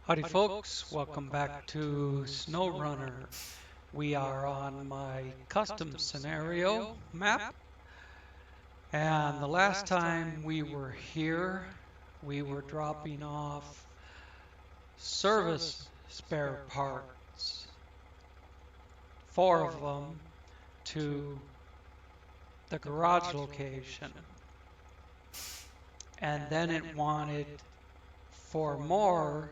Howdy folks, welcome back to SnowRunner. We are on my custom scenario map, and the last time we were here, we were dropping off service spare parts, 4 of them, to the garage location, and then it wanted 4 more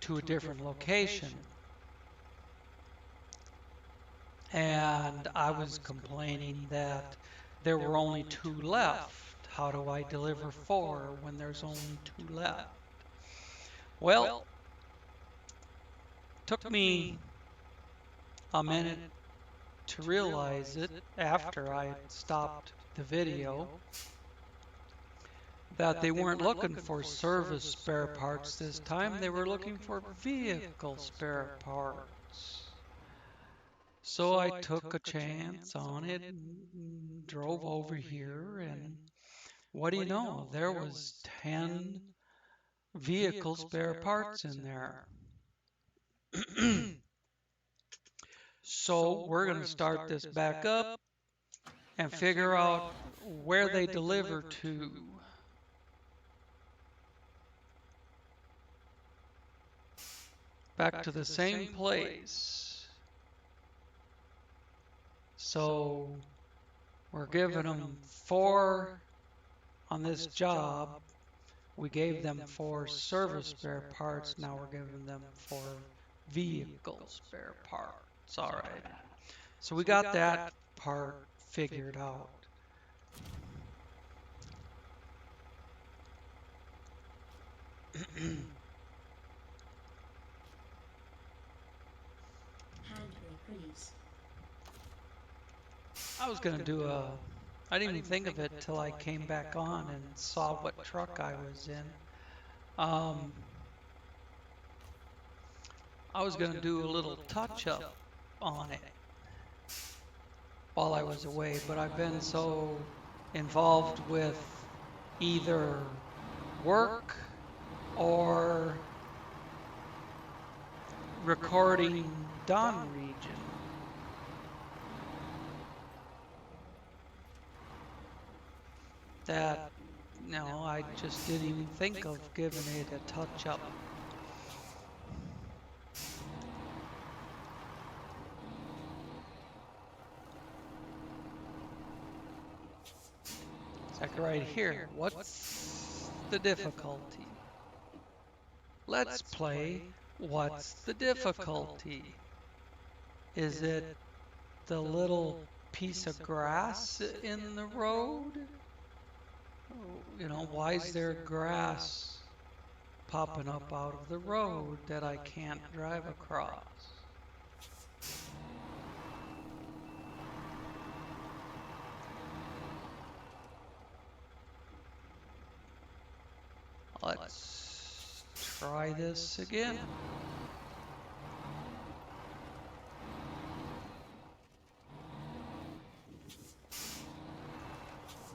to a different location. And I was complaining that there were only 2 left. How do I deliver 4 when there's only 2 left? Well, took me a minute to realize it after I had stopped the video that they weren't looking for service spare parts this time. They were looking for vehicle spare parts. So I took a chance on it and drove over here, and what do you know? There was 10 vehicle spare parts in there. So we're going to start this back up and figure out where they deliver to. Back to the same place. So we're giving them 4 on this job. We gave them 4 service spare parts. Now we're giving them 4 vehicle spare parts. All right. So we got that part figured out. I was going to do I didn't even think of it till I came back on and saw what truck I was in. I was going to do a little touch-up on it while I was away, but I've been so involved with either work or recording Dawn Region that, I just didn't even think of giving it a touch-up. It's like right here. What's the difficulty? Let's play What's the Difficulty? Is it the little piece of grass in the road? Why is there grass popping up out of the road that I can't drive across? Let's try this again.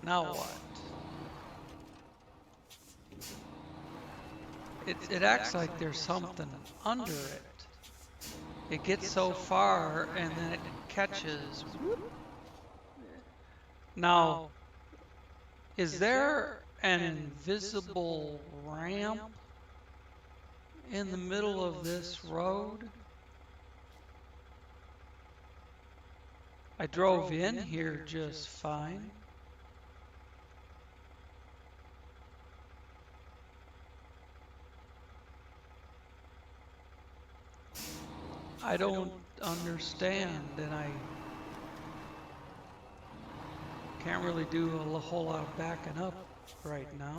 Now what? It acts like there's something under it. It gets so far and then it catches. Now, is there an invisible ramp in the middle of this road? I drove in here just fine. I don't understand, and I can't really do a whole lot of backing up right now.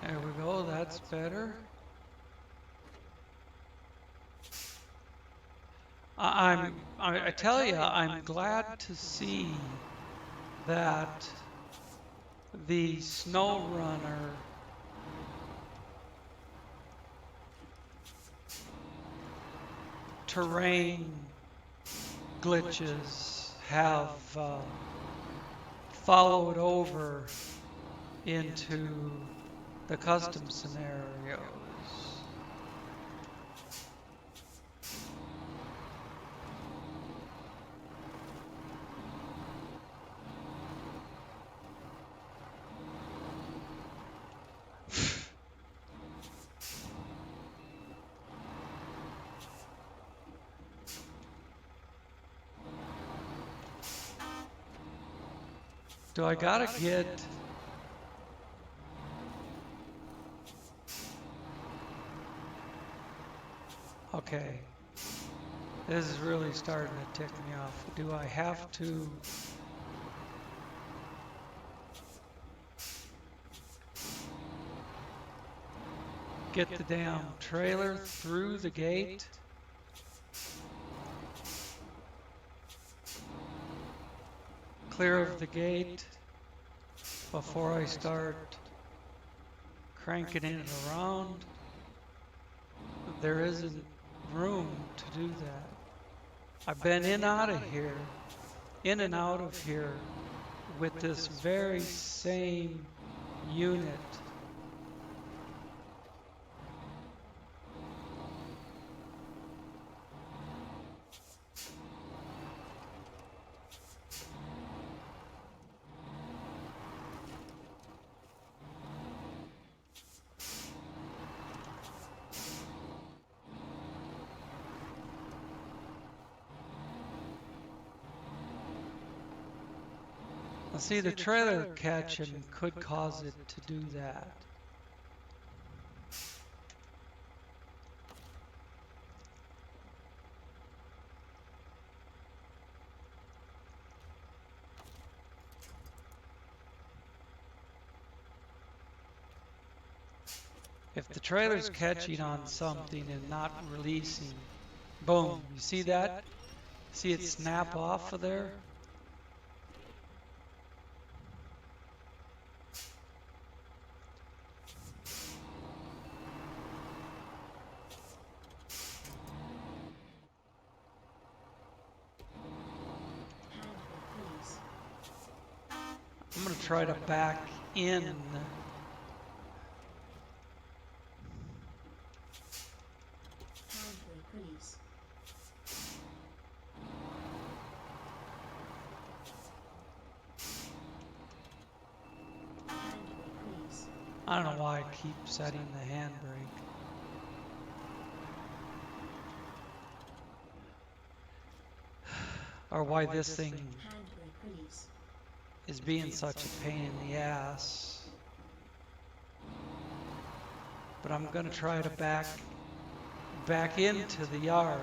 There we go, that's better. I tell you, I'm glad to see that the SnowRunner terrain glitches have followed over into the custom scenarios. Do I gotta get... Okay. This is really starting to tick me off. Do I have to... get the damn trailer through the gate? Clear of the gate before I start cranking it around? There isn't room to do that. I've been in and out of here with this very same unit. See, the trailer catching could cause it to do that. If the trailer's catching on something and not releasing, boom, you see that? See it snap off of there? I'm going to try to back in. I don't know why I keep setting the handbrake. Or why this thing is being such a pain in the ass. But I'm gonna try to back into the yard.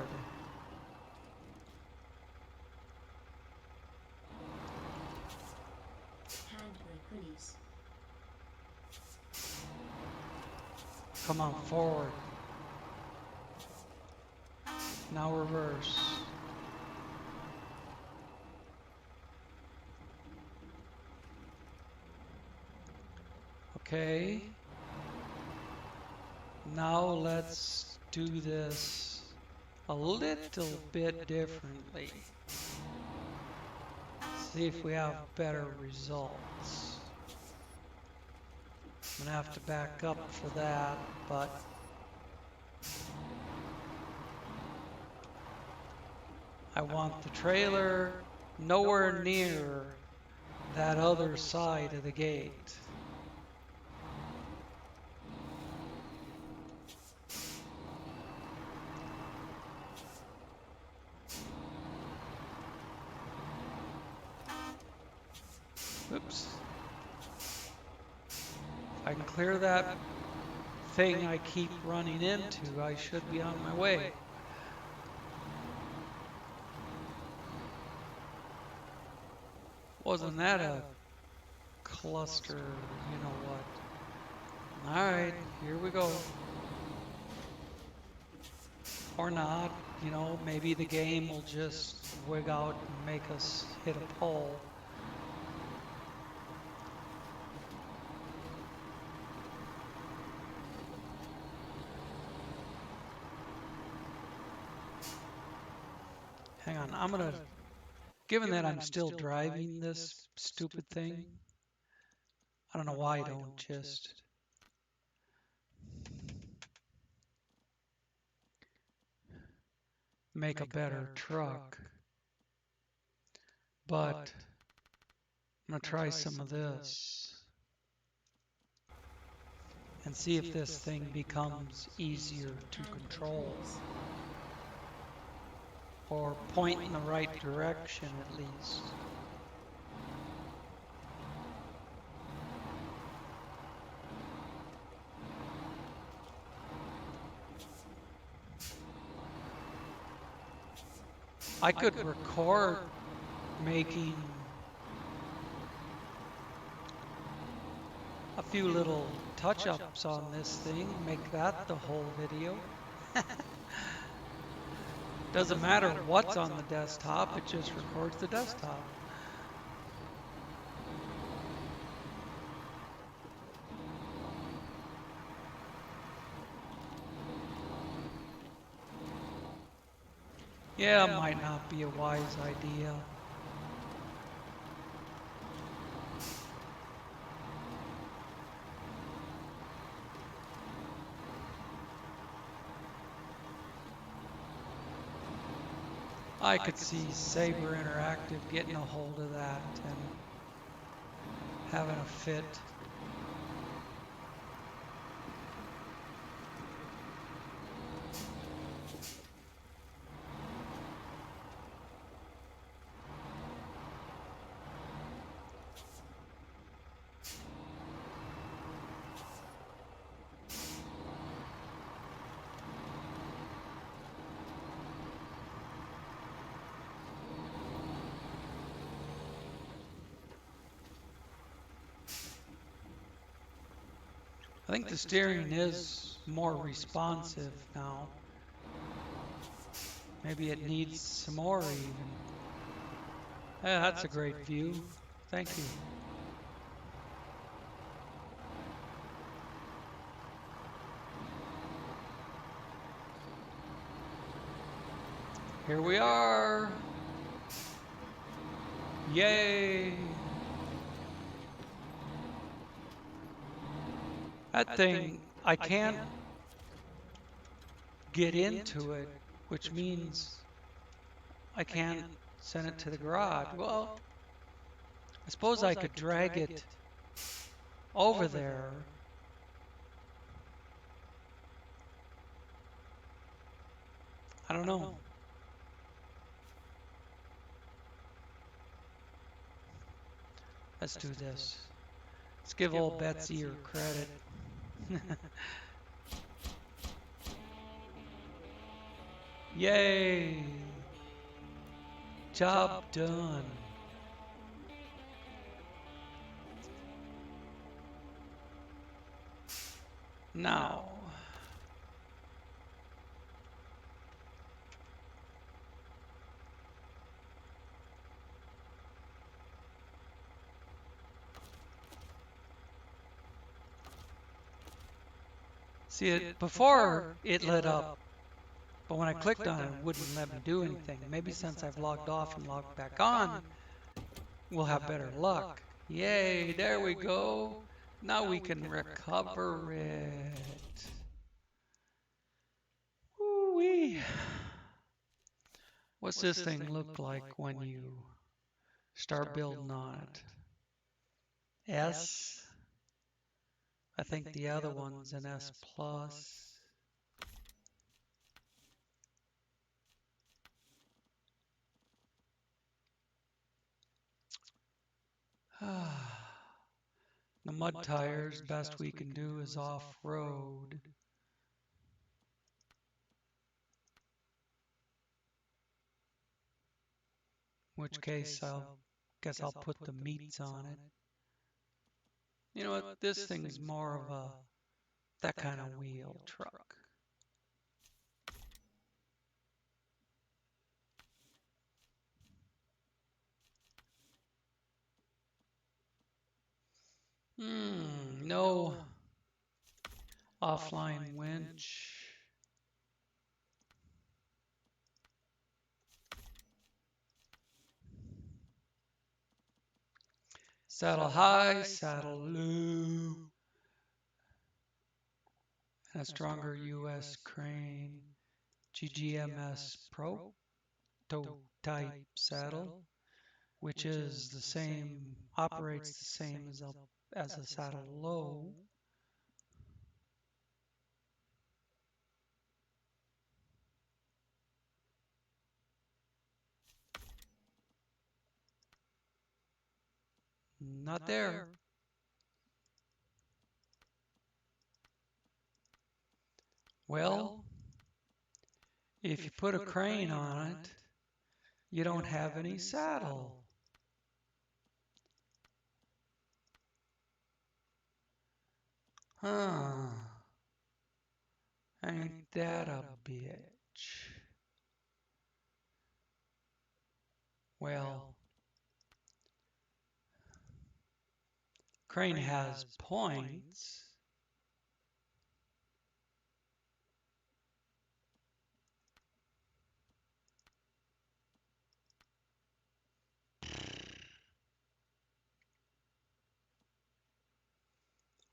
Come on, forward. Now reverse. Okay. Now let's do this a little bit differently. See if we have better results. I'm gonna have to back up for that, but I want the trailer nowhere near that other side of the gate. Oops. If I can clear that thing I keep running into, I should be on my way. Wasn't that a cluster, you know what? Alright, here we go. Or not, you know, maybe the game will just wig out and make us hit a pole. Hang on, I'm gonna, given that I'm still driving this stupid thing, I don't know why I don't just make a better truck. But I'm gonna try some of this and see if this thing becomes easier to control. Or point in the right direction at least. I could record making a few little touch-ups on this thing, make that the whole video. Doesn't matter what's on the desktop, it just records the desktop. Yeah, it might not be a wise idea. I could see Saber Interactive getting a hold of that and having a fit. I think the steering is more responsive now. Maybe it needs some more even. Yeah, that's a great view. Thank you. Here we are. Yay! That thing, I can't get into it, which means I can't send it to the garage. Well, I suppose I could drag it over there. I don't know. Let's do this. Let's give old Betsy her credit. Yay! Job done. Now, see it before it lit up, but when I clicked on it, it wouldn't let me do anything. Maybe since I've logged off and logged back on, we'll have better luck. Yay, there we go. Now we can recover it. Woo-wee. What's this thing look like when you start building on it? S. I think the other one's an S plus. The mud tires, best we can do is off-road. In which case, I'll guess I'll put the meats on it. You know what? This thing's more of a that kind of wheel truck. No offline winch. Saddle high, saddle low. And a stronger US crane. GGMS prototype saddle, which is the same, operates the same as a saddle low. Not there. Well, if you put a crane on it, You don't have any saddle. Huh. Ain't that a bitch? Well, Crane has points.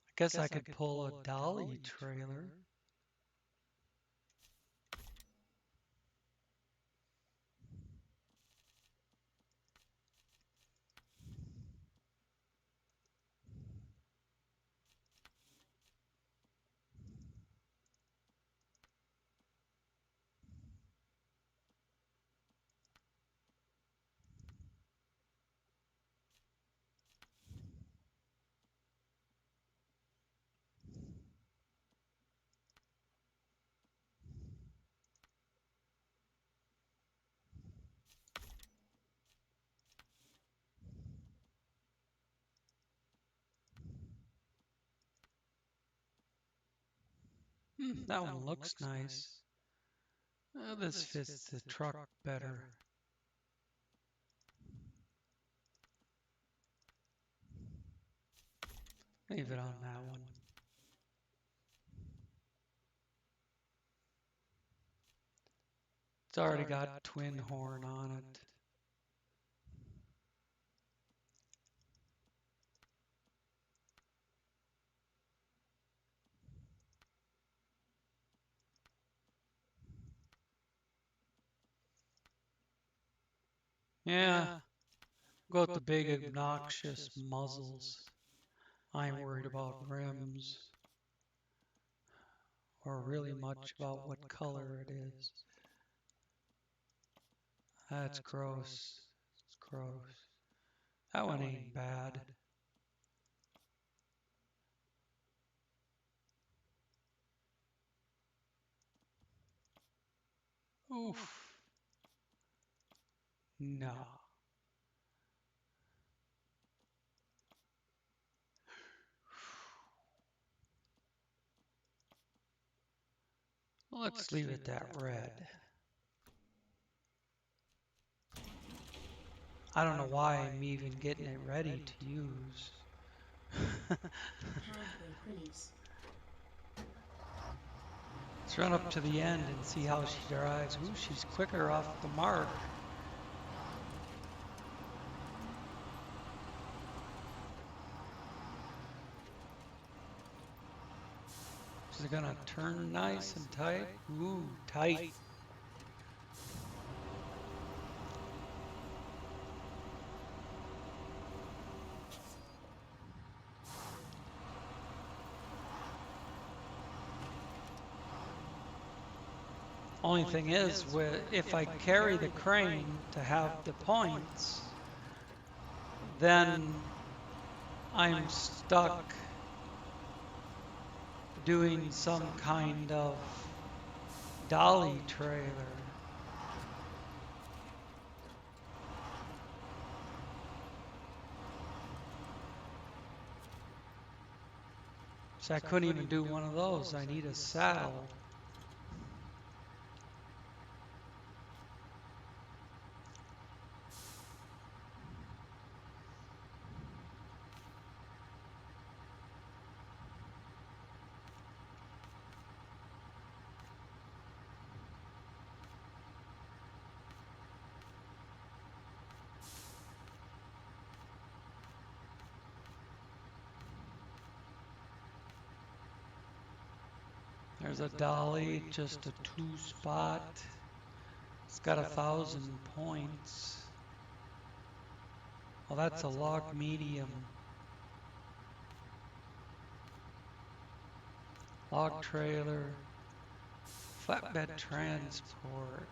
I guess I could pull a dolly trailer. That one looks nice. This fits the truck better. Leave it on that one. It's already got twin horn on it. Yeah, go with the big obnoxious muzzles. I ain't worried about rims or really much about what color it is. That's gross. It's gross. That one ain't bad. Oof. No. Let's leave it that red. I don't know why I'm even getting it ready to use. Let's run up to the end and see how she drives. Ooh, she's quicker off the mark. She's gonna turn nice and tight. Ooh, tight. Only thing is, if I carry the crane to have the points, then I'm stuck doing some kind of dolly trailer. So I couldn't even do one of those. I need a saddle. There's a dolly, just a 2-spot. It's got 1,000 points. Well, that's a log medium. Log trailer, flatbed transport.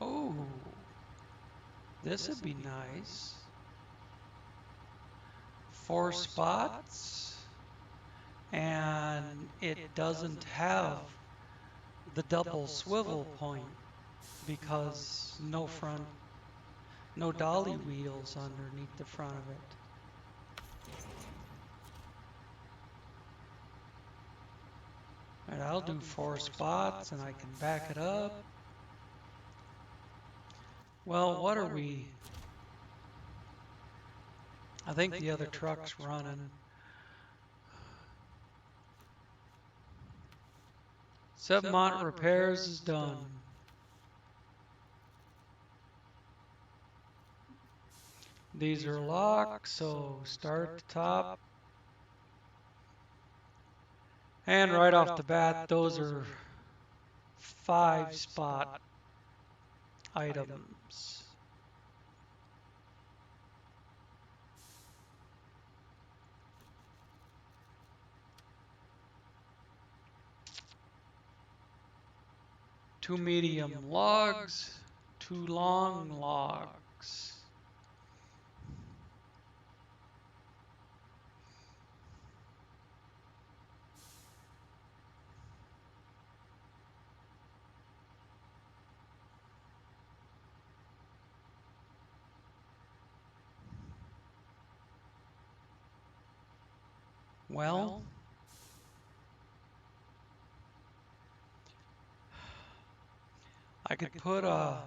Oh, this would be nice. 4 spots, and it doesn't have the double swivel point because no dolly wheels underneath the front of it. And I'll do 4 spots and I can back it up. Well, what are we? I think the other truck's running. Sevmot Repairs is done. These are locked, so start at the top. And right off the bat, those are 5-spot items. Two medium logs, 2 long logs. Well, I could put a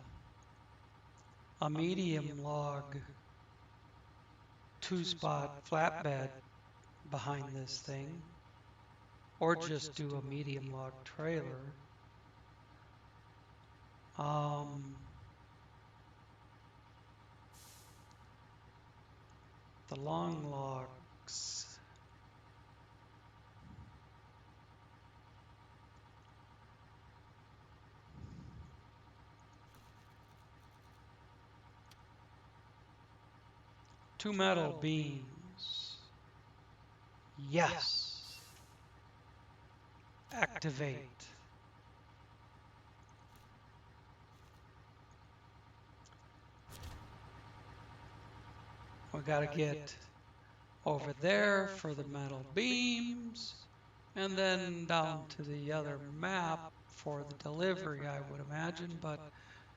medium log 2-spot flatbed behind this thing, or just do a medium log trailer. The long logs. Two metal beams. Yes. Activate. We gotta get over there for the metal beams, and then down to the other map for the delivery, I would imagine. But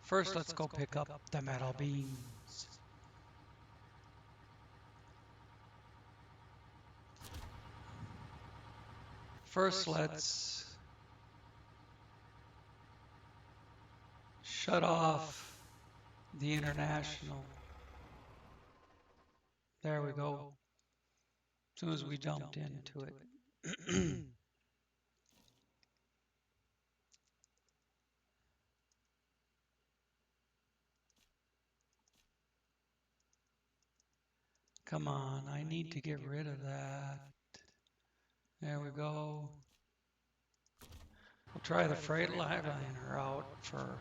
first, let's go pick up the metal beams. First, let's shut off the international. There we go. As soon as we jumped into it. Come on, I need to get rid of that. There we go. We'll try the freight liner out for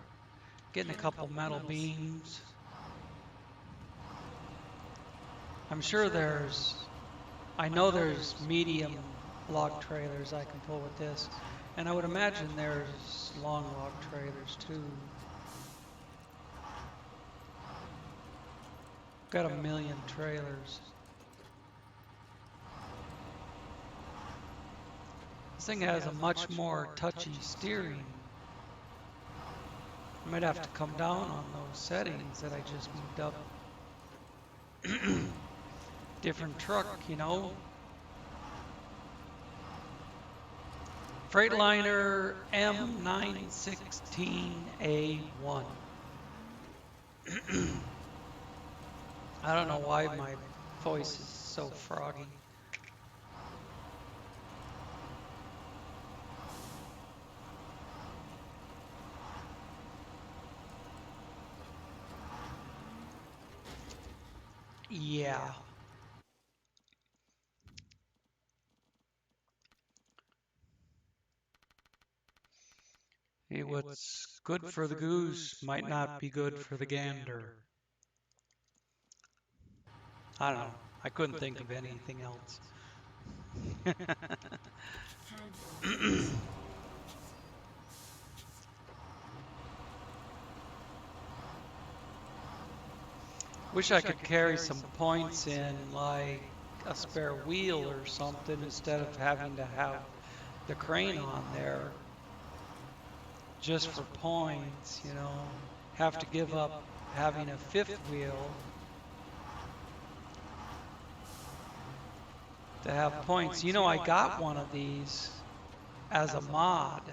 getting a couple metal beams. I'm sure I know there's medium log trailers I can pull with this, and I would imagine there's long log trailers too. Got 1 million trailers. This thing has a much more touchy steering. I might have to come down on those settings that I just moved up. Different truck, you know. Freightliner M916A1. I don't know why my voice is so froggy. Yeah. Hey, what's good for the goose might not be good for the gander. I don't know. I couldn't think of anything else. Wish I could carry some points in, like a spare wheel or something, instead of having to have the crane on there. just for points, you know, have to give up having a fifth wheel to have points. You know, I got one of these as a mod.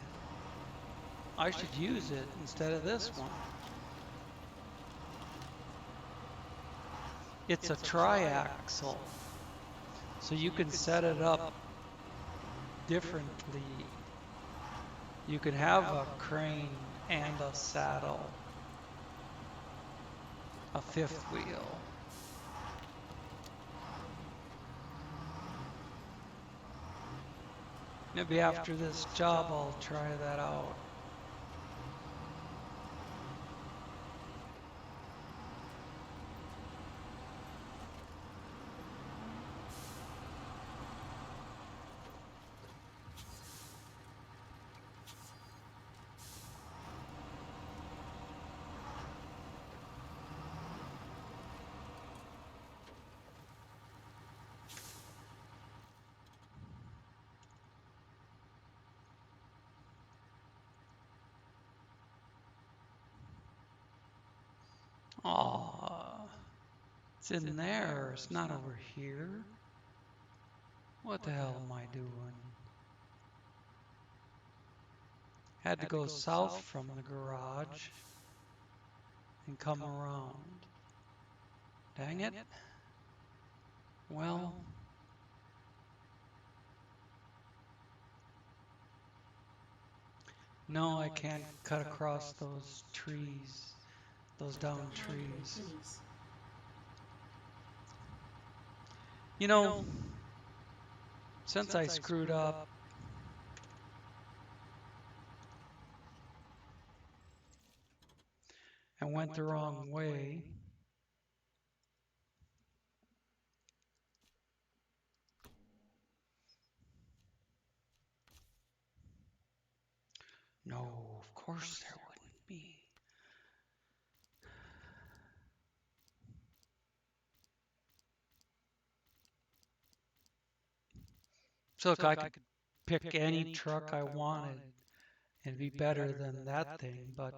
I should use it instead of this one. It's a triaxle, so you can set it up differently. You can have a crane and a saddle, a fifth wheel. Maybe after this job I'll try that out. Aw, it's in there. It's not over here. What the hell am I doing? Had to go south from the garage and come around. Dang it. Well, no, I can't cut across those trees, those downed trees. You know, since I screwed up, and went the wrong way, no, of course there wouldn't be. So if I could pick any truck I wanted and be better than that thing, but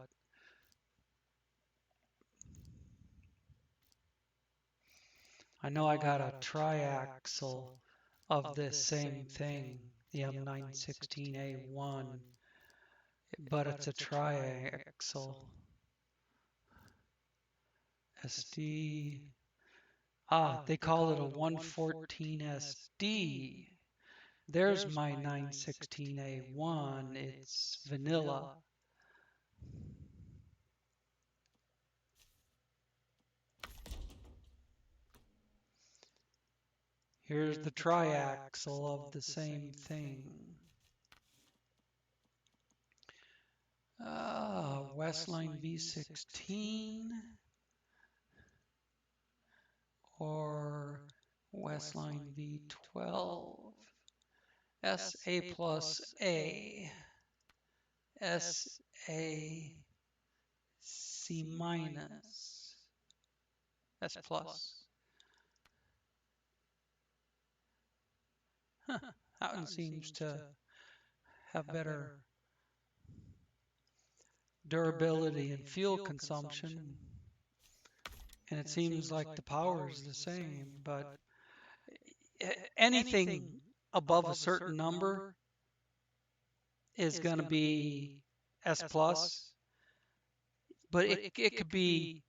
I know I got a triaxle of this same thing, the M916A1, but it's a triaxle. SD. They call it a 114 SD. There's my 916A1. It's vanilla. Here's the triaxle of the same thing. Westline V16 or Westline V12. SA plus A. SA C minus. S plus. That one seems to have better durability and fuel consumption, and it seems like the power is the same, but anything above a certain number is going to be S plus, but it could be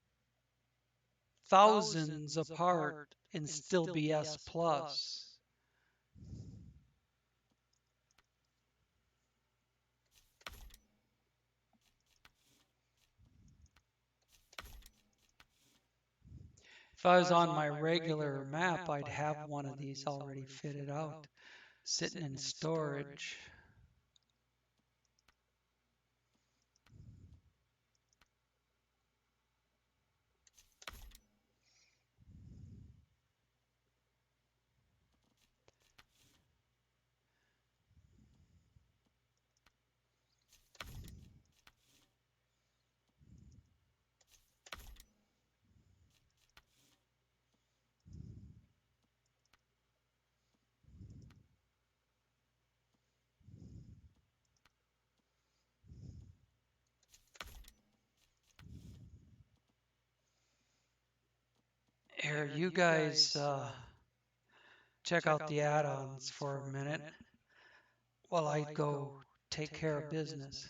thousands apart and still be S plus. If I was on my regular map, I'd have one of these already fitted out, sitting in storage. Here, you guys check out the add-ons for a minute while I go take care of business.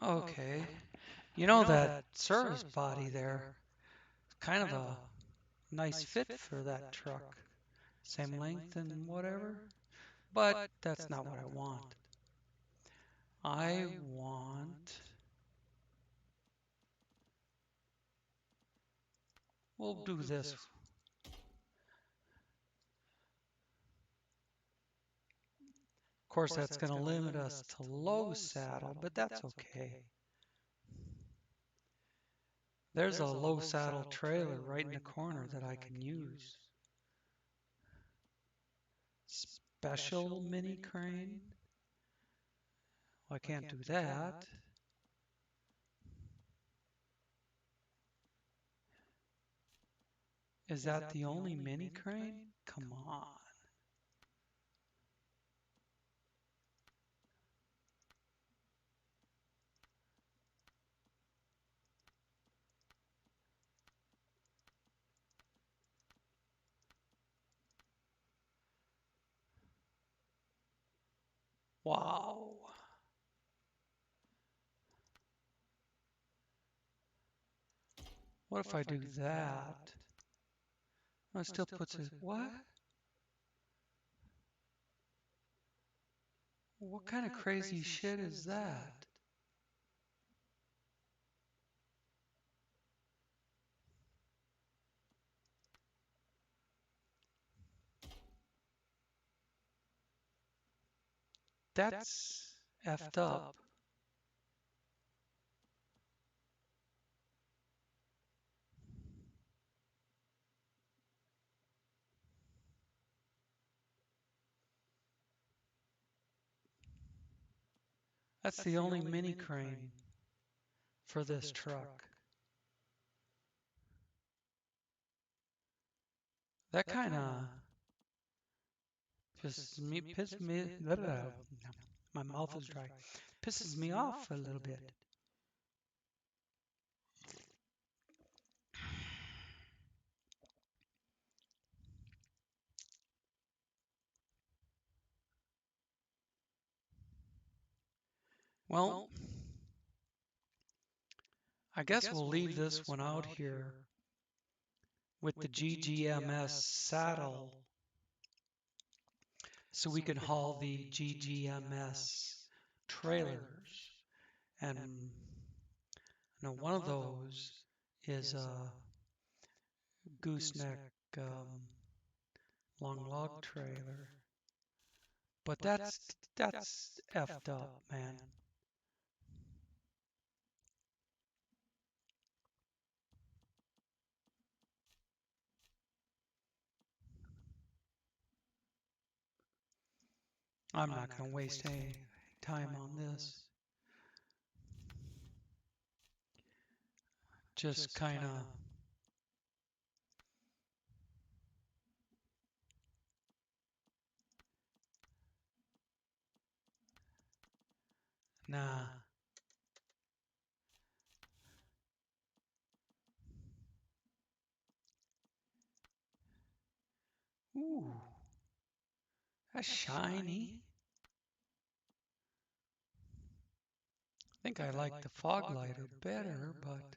Okay. You know that service body there, kind of a nice fit for that truck. Same length and whatever. But that's not what I want. I want... We'll do this. Of course, that's going to limit us to low saddle, but that's okay. There's a low saddle trailer right in the corner that I can use. Special mini crane? Well, I can't do that. Is that the only mini crane? Come on. Wow. What if I do that? Oh, it still puts it... What? What kind of crazy shit is that? That's effed up. That's the only mini crane for this truck. That kind of pisses me, my mouth is dry. Pisses me off a little bit. Well, I guess we'll leave this one out here with the GGMS saddle so we can haul the GGMS trailers. And one of those is a gooseneck long log trailer. But that's effed up, man. I'm not going to waste any time on this. Just kind of nah. Ooh, that's shiny. I think I like the fog lighter better, but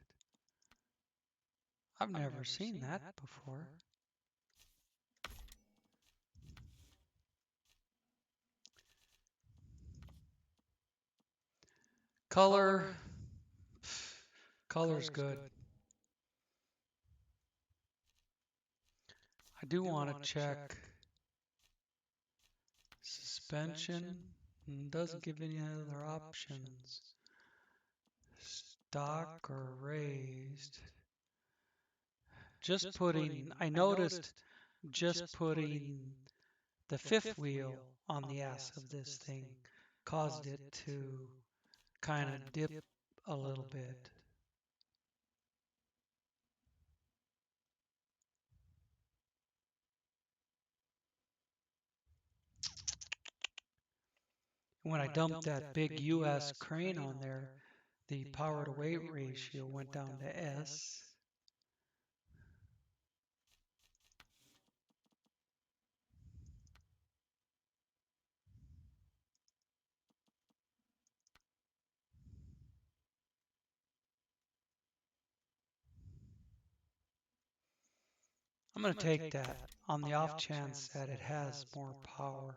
I've never seen that before. Color's good. I do want to check suspension. Doesn't give any other options. Stock or raised. I noticed just putting the fifth wheel on the ass of this thing caused it to kind of dip a little bit. When I dumped that big US crane on there, the power to weight ratio went down to S. I'm going to take that on the off chance that it has more power.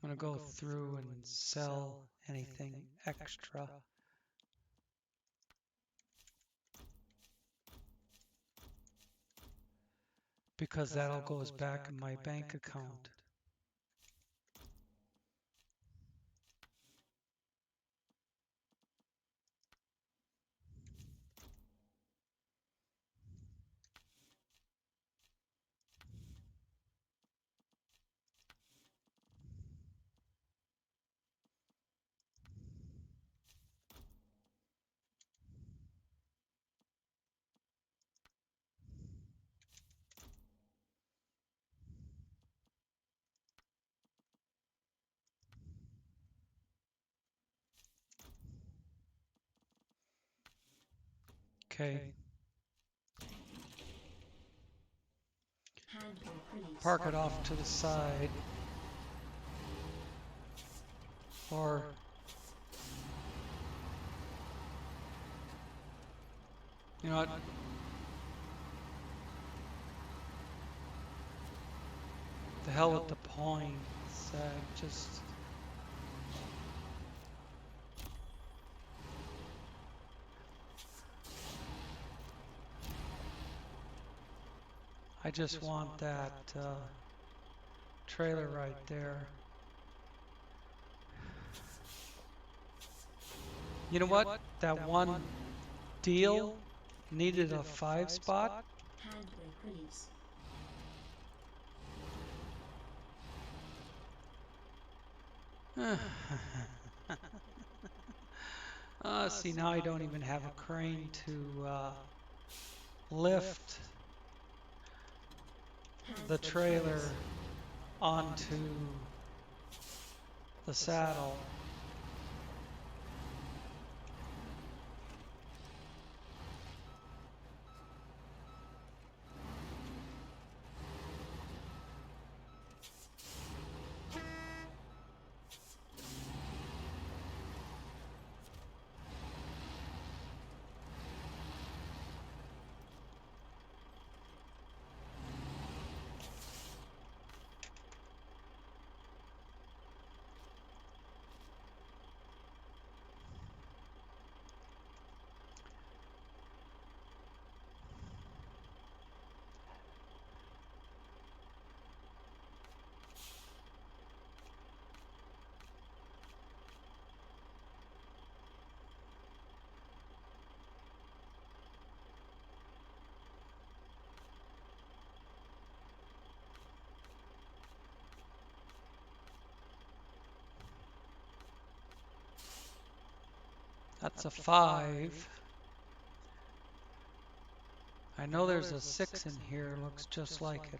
I'm going to go through and sell anything extra. Because that all goes back in my bank account. Okay. Park it off to the side. Or you know what? The hell with the points. Just I just want that trailer right there. You know what? That one deal needed a 5 spot. See, now I don't even have a crane to lift the trailer onto the saddle. That's a 5. I know there's a 6 in here, looks just like it.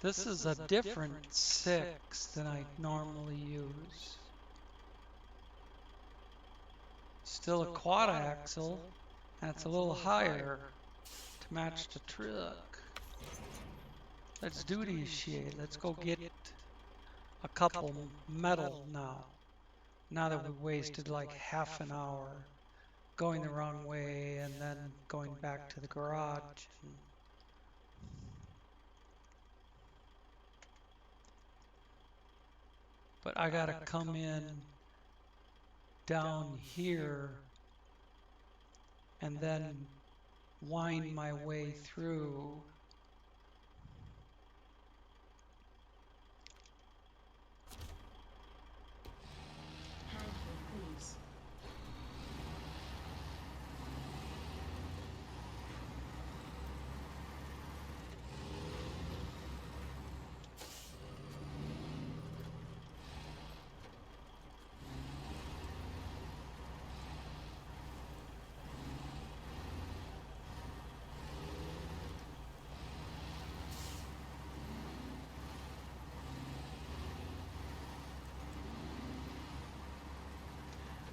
This is a different 6 than I normally use. Still a quad axle, and it's a little higher to match the truck. Let's do these shit. Let's go get a couple metal now. Now that we wasted like half an hour going the wrong way and then going back to the garage. But I gotta come in down here and then wind my way through.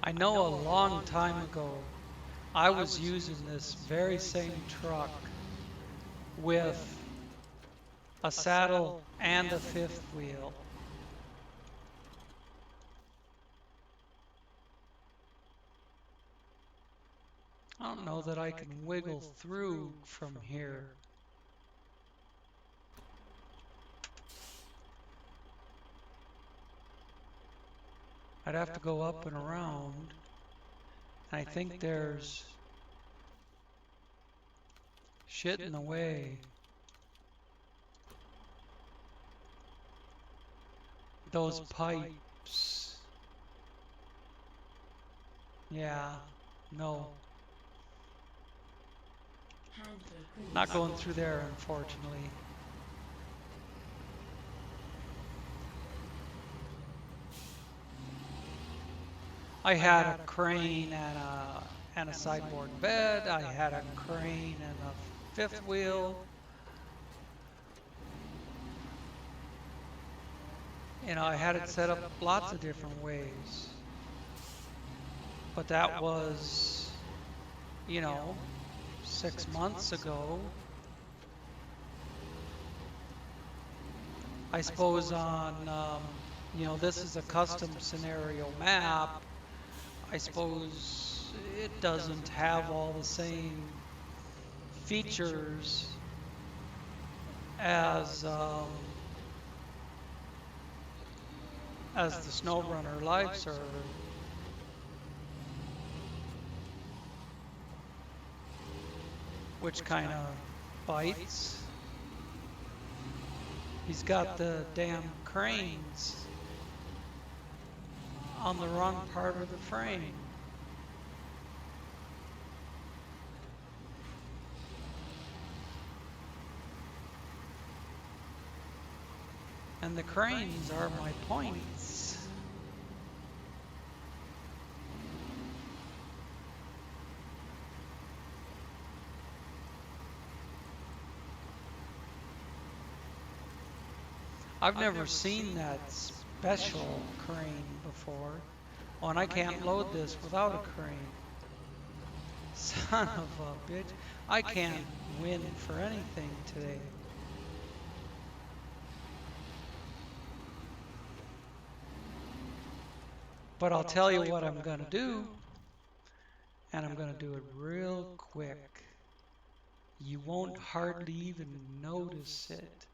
I know a long time ago, I was using this very same truck with a saddle and a fifth wheel. I don't know that I can wiggle through from here. I'd have to go up and around. And I think there's shit in the way. Those pipes. Yeah, no. Not going through there, unfortunately. I had a crane and a sideboard bed. I had a crane and a fifth wheel. You know, I had it set up lots of different ways. But that was, you know, 6 months ago. I suppose on, you know, this is a custom scenario map. I suppose it doesn't have all the same features as the SnowRunner live server. Which kind of bites. He's got the damn cranes on the wrong part of the frame. And the cranes are my points. I've never seen that special crane before. Oh, and I can't load this without a crane. Son of a bitch. I can't win for anything today. But I'll tell you what I'm going to do. And I'm going to do it real quick. You won't hardly even notice it.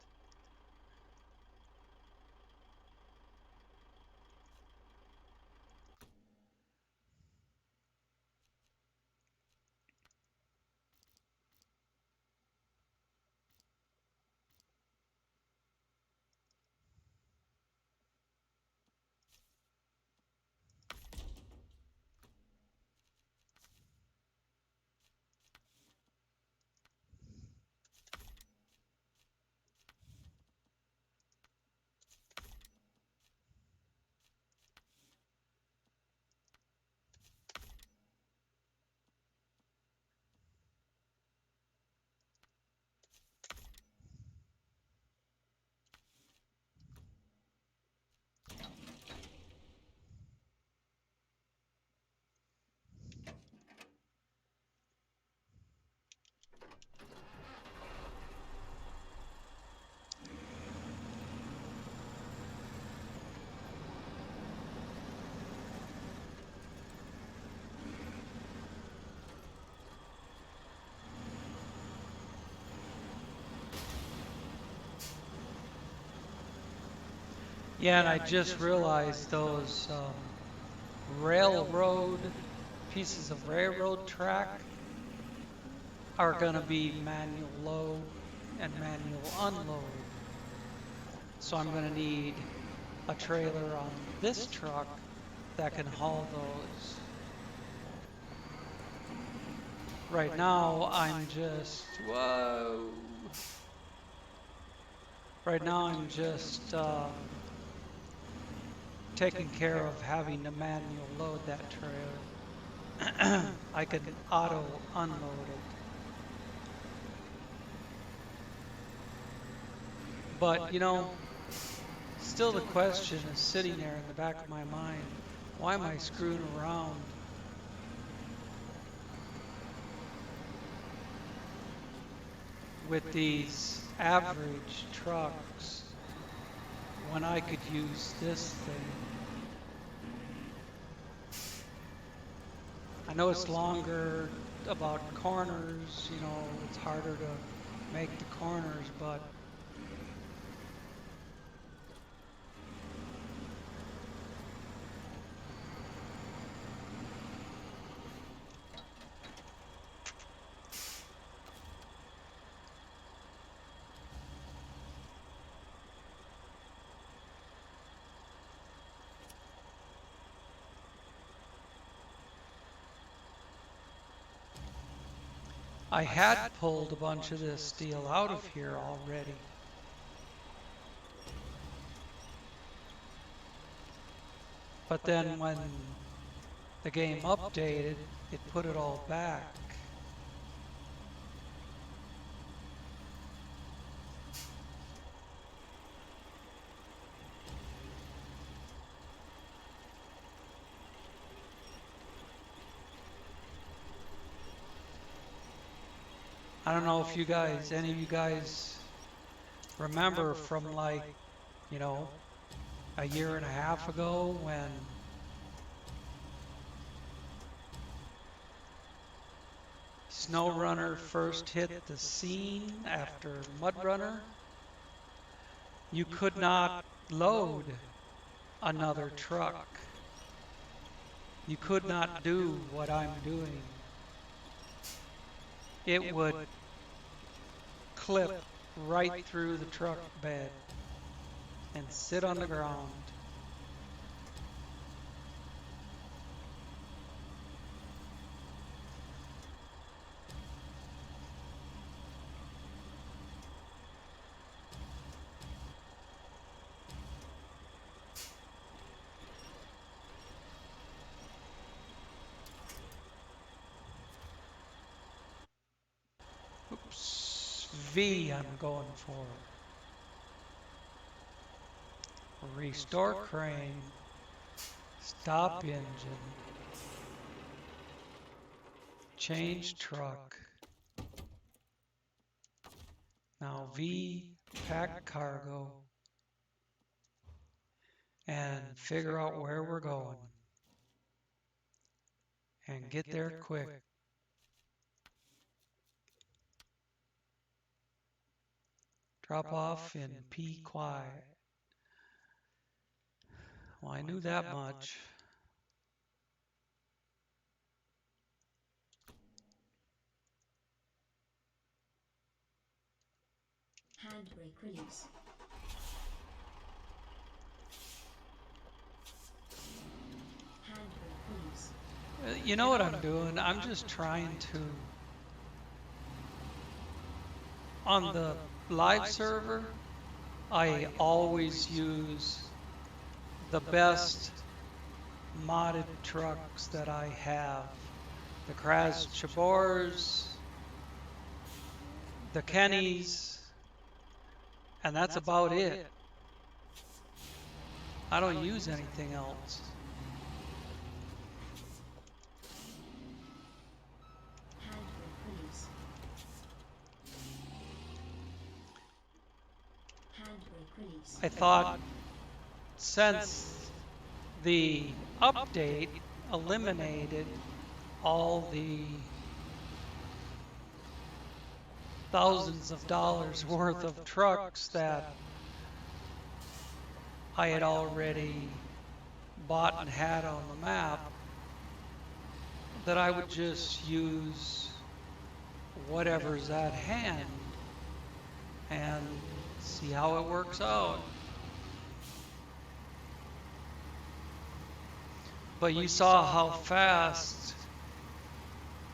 Yeah, and I just realized those railroad pieces of railroad track are going to be manual load and manual unload. So I'm going to need a trailer on this truck that can haul those. Right now, I'm just, whoa. Right now, I'm just taking care of having to manual load that trailer. I can auto unload it. But, still the question is sitting there in the back of my mind. Why am I screwing around with these average trucks when I could use this thing? I know it's longer about corners, it's harder to make the corners, but I had pulled a bunch of this steel out of here already. But then when the game updated, it put it all back. I don't know if any of you guys remember from like, a year and a half ago when SnowRunner first hit the scene after MudRunner. You could not load another truck. You could not do what I'm doing. It would clip right through the truck bed and sit on the ground. Oops, V I'm going for. Restore crane, stop engine, change truck. Now V, pack cargo, and figure out where we're going. And get there quick. Drop off in P quiet. Well, I knew that much. Handbrake release. Handbrake release. You know what I'm doing? I'm just trying to, on the live server, I always use the best modded trucks that I have. The KNYAZHEVSKYs, the Kennys, and that's about it. I don't use anything else. I thought since the update eliminated all the thousands of dollars worth of trucks that I had already bought and had on the map, that I would just use whatever's at hand and see how it works out. But you saw how fast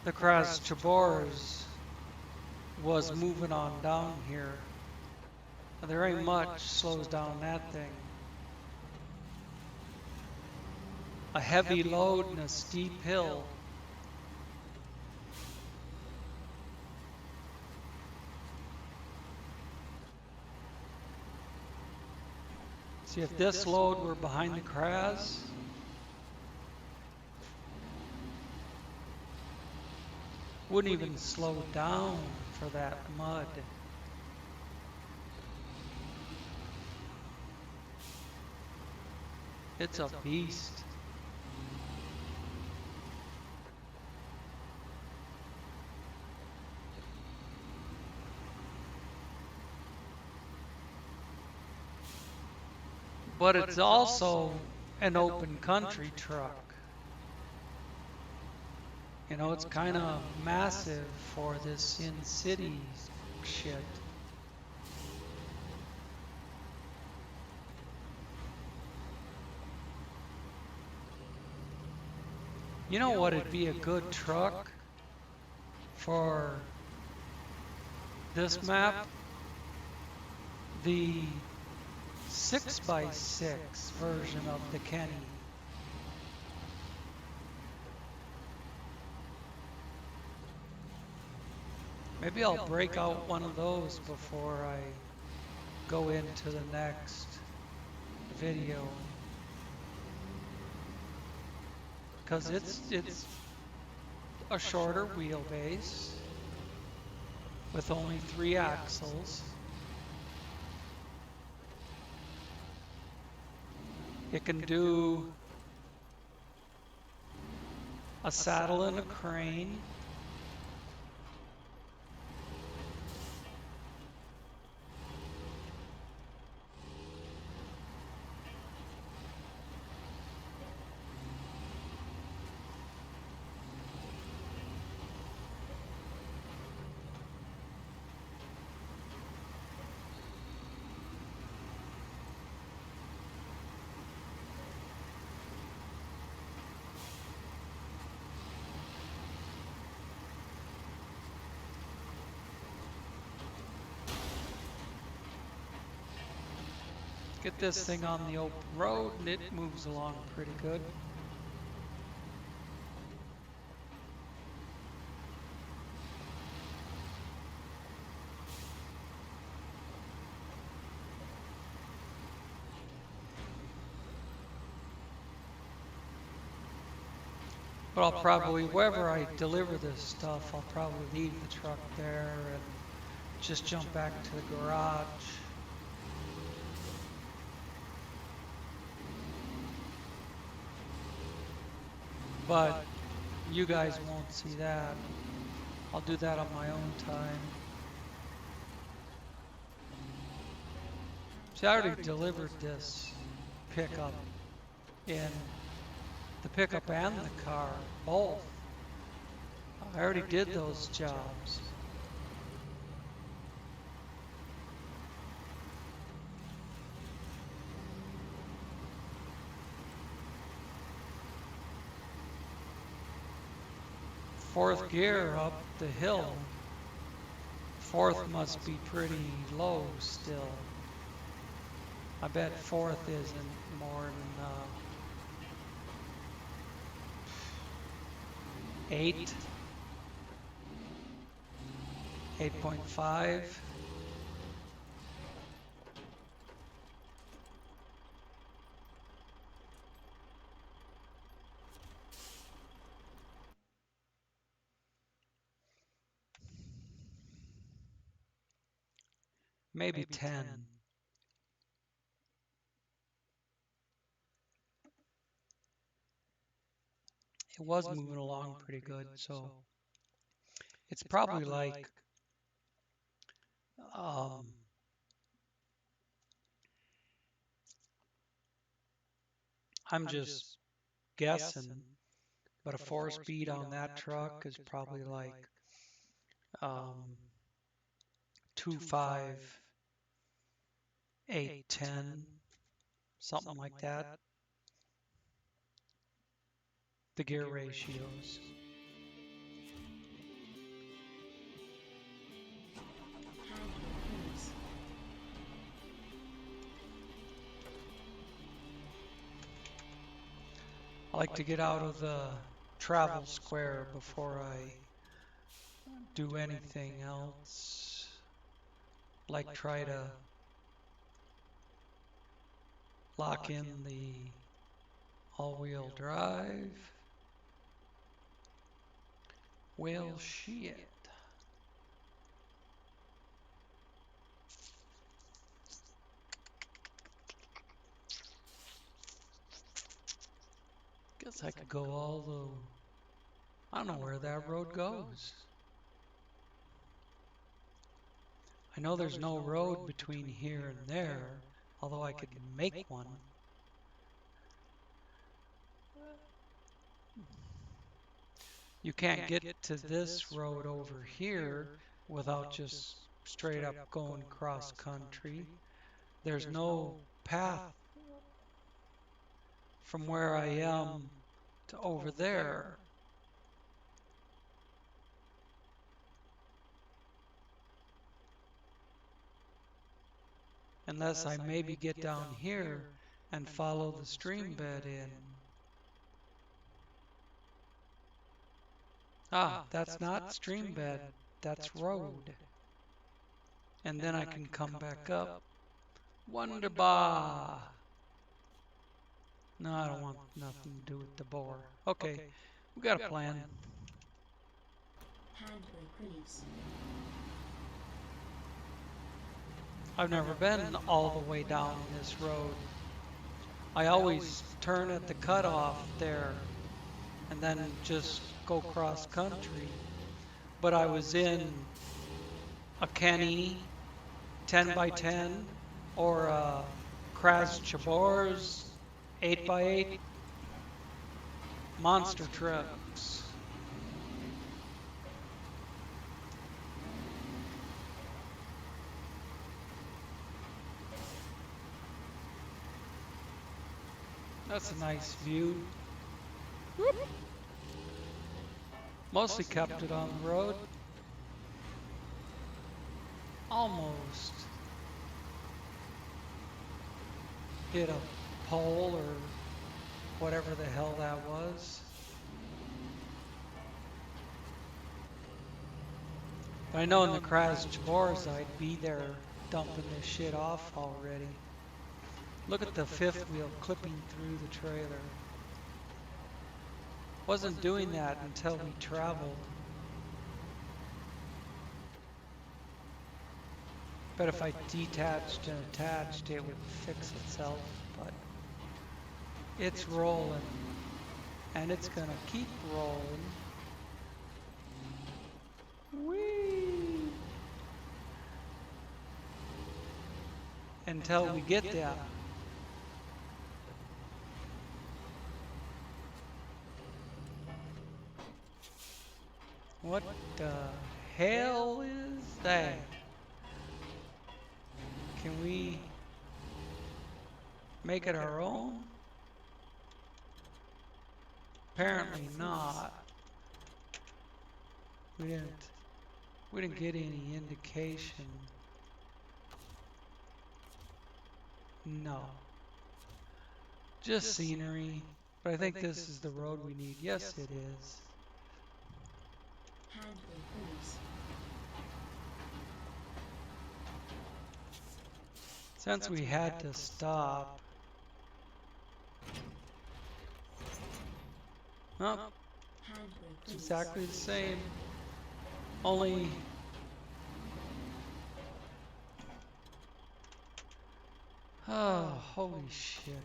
the KNYAZHEVSKY was moving on down here. There ain't much slows down that thing. A heavy load and a steep hill. See, if this load were behind the KNYAZHEVSKY, wouldn't even slow down for that mud. It's a beast. But it's also an open country truck. You know, it's kind of massive for this in-city shit. You know what would be a good truck for this map? The 6x6 version of the Kenny. Maybe I'll break out one of those before I go into the next video. Because it's a shorter wheelbase with only 3 axles. It can do a saddle and a crane. Get this thing on the open road and it moves along pretty good. But I'll probably, wherever I deliver this stuff, I'll probably leave the truck there and just jump back to the garage. But you guys won't see that. I'll do that on my own time. See, I already delivered this pickup in the pickup and the car, both. I already did those jobs. Fourth gear up the hill. Fourth must be pretty low still. I bet fourth isn't more than 8, 8.5. Maybe 10. It was moving along pretty good, so it's probably like I'm just guessing, but a 4-speed on that truck is probably like 2.5, 8.10, something like that. The gear ratios. I like to get out of the travel square before I do anything else. Like try to lock in the all-wheel drive. Well, shit. Guess I could go all the... I don't know where that road goes. I know there's no road between here and there, although I could make one. You can't get to this road over here without just straight up going cross country. There's no path from where I am to over there. Unless I maybe get down here and follow the stream bed in. Ah, that's not stream bed, that's road. And then I can come back up. Wunderbar. No, I don't want nothing to do with the bore. Okay, we got a plan. Handbrake release. I've never been all the way down this road. I always turn at the cutoff there and then just go cross country. But I was in a Kenny 10x10 or a KNYAZHEVSKY 8x8 monster trucks. That's a nice view. Whoop. Mostly kept it on the road. Almost hit a pole or whatever the hell that was. But I know in the KNYAZHEVSKY I'd be there dumping this shit off already. Look at the fifth wheel clipping through the trailer. Wasn't doing that until we traveled. But if I detached and attached, it would fix itself. But it's rolling, and it's gonna keep rolling. Whee! Until we get there. What the hell is that? Can we make it our own? Apparently not. We didn't get any indication. No. Just scenery. But I think this is the road we need. Yes, it is. Handbrake release. Since we had to stop. Well, Handbrake it's release. exactly the same. Only oh, holy shit.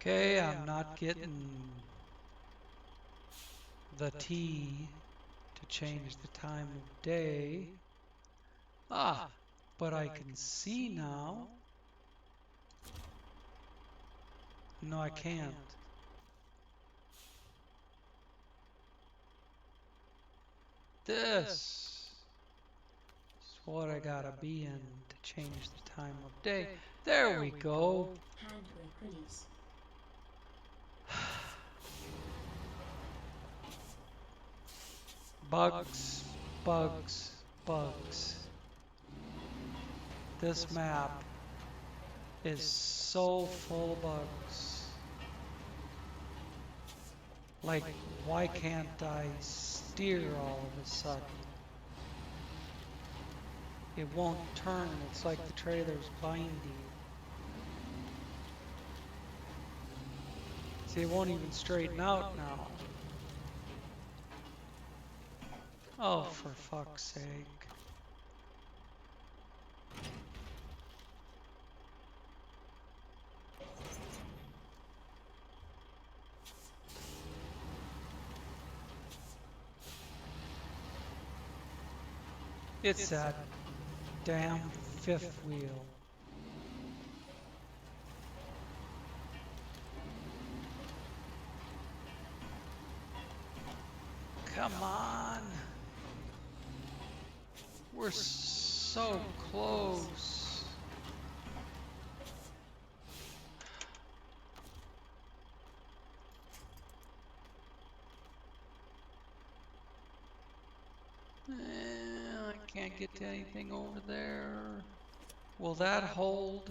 Okay, I'm not getting the T to change the time of day. Ah, but I can see now. No, I can't. This is what I gotta be in to change the time of day. There we go. Handbrake release. Bugs, bugs, bugs. This map is so full of bugs. Like, why can't I steer all of a sudden? It won't turn. It's like the trailer's binding. See, it won't even straighten out now. Oh, for fuck's sake. It's that damn fifth wheel. Come on. We're so close. I can't get to anything over there. Will that hold?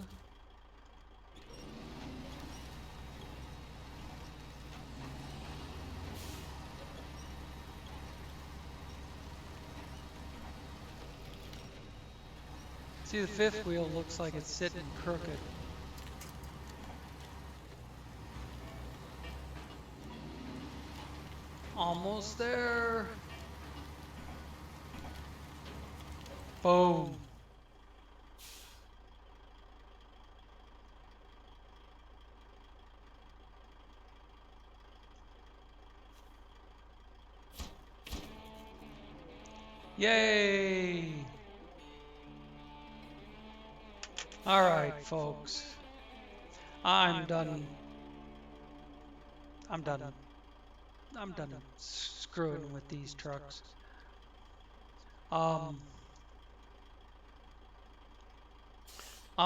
See, the fifth wheel looks like it's sitting crooked. Almost there. Boom. Yay! All right, folks. I'm done. I'm done. I'm done screwing with these trucks. On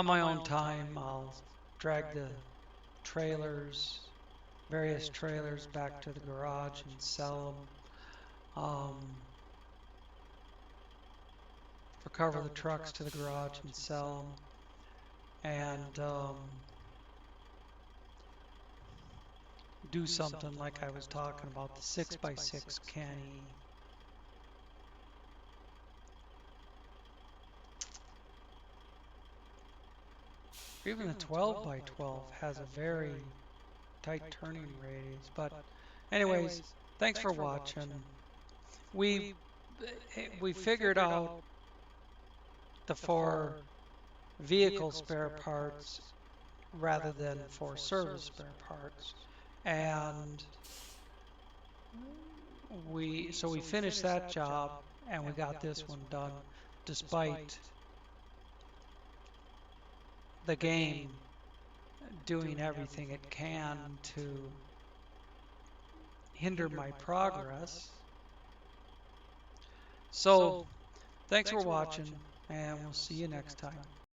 my own time, I'll drag the trailers, various trailers back to the garage and sell them. Recover the trucks to the garage and sell them. And do something like I was talking about, the 6x6 Kenny. Even the 12x12 has a very tight turning radius. But anyways, thanks for watching. We figured out the 4 vehicle spare parts rather than 4 service spare parts. And we finished that job and we got this one done despite the game doing everything it can to hinder my progress. So thanks for watching, and we'll see you next time.